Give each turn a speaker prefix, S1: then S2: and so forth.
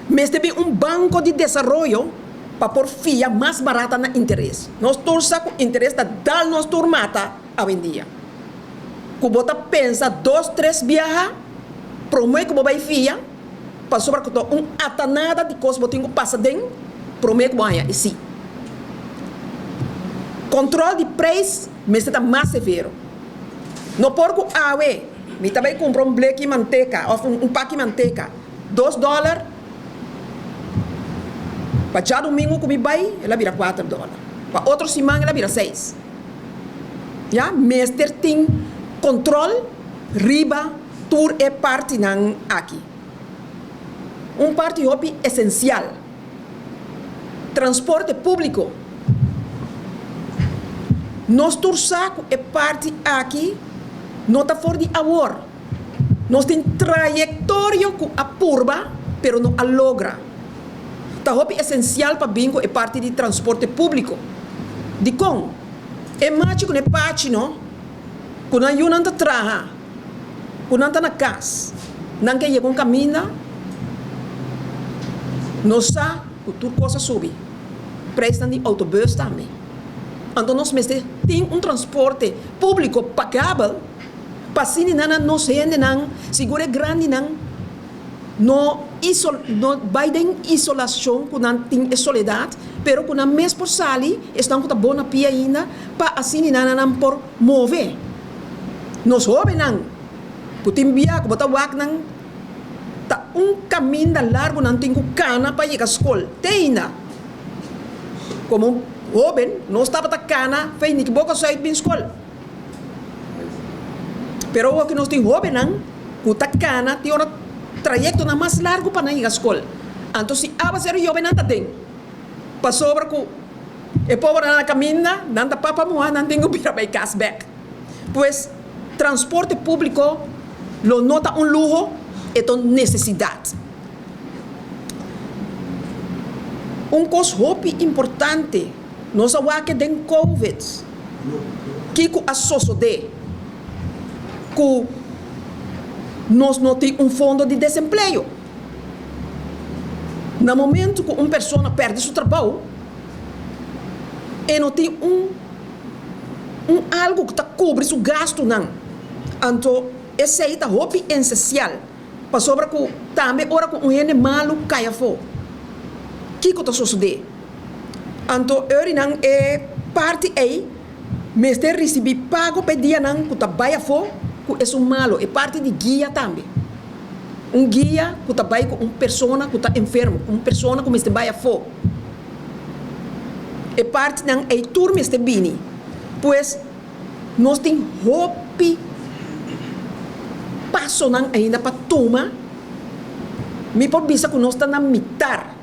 S1: Mas teve banco de desenvolvimento para por FIA mais barata na interesse. Nós torça com interesse da dar nós turmata a vendia. Que você pensa 2, 3 viajar, promete que vai FIA, para sobre que atanada de coisa que você passa dentro, promete que vai assim. Controle de preço, mas está mais severo. No porco awe, me também comprou bleque de manteca, ou pack de manteca, $2. Para já domingo que me vai, ela vira $4. Para outra semana, ela vira 6. Já, mestre tem controle, riba, tour é parte não aqui. Parte hobby essencial. Transporte público. Nós tursaco é parte aqui, não está fora de amor. Nós temos trajetória que apurba, pero não a logra. Tá hobby essencial para bingo é parte de transporte público. De com? É macho que é parte, não? Quando eu não trabalha, quando não na casa, não quer ir com caminho, não sabe que tudo coisa sube. Prestam de autobus também. Então nós temos transporte público pagável para assim não gente não segura grande não vai em isolação com não tem soledade, pero com a mês por sali estão com a boa pia ainda para assim não por mover. Nós jovens não, putim via que botar wak não tá caminho largo não tem cana para ir à escola, tem ainda como jovem, não estava a cana, fez nem que boca sair da escola. Pero o que nós temos jovem não, puta cana tem um trajeto mais largo para ir à escola. Então se a ser jovem não tem, passou para que é pobre na caminha, não dá para moar, não tem que vir para cashback. Pois transporte público lo nota luxo, é uma necessidade. Coisa importante, nós sabemos que tem COVID, que associado que nós não temos fundo de desemprego. No momento que uma pessoa perde seu trabalho, e não tem algo que cobre seu gasto, não. Então, esse aí está essencial. Para sobre que também, ora que gente malo caia fora. O que está sucedendo? Então, eu é parte aí, mas tem receber pago para dia não que está baia fora, que é malo, é parte de guia também. Guia que está baia com uma pessoa que está enfermo, uma pessoa que está baia fora. É parte não é turma este bini, pois nós temos passo não ainda para tomar, me pode dizer que nós estamos na mitar.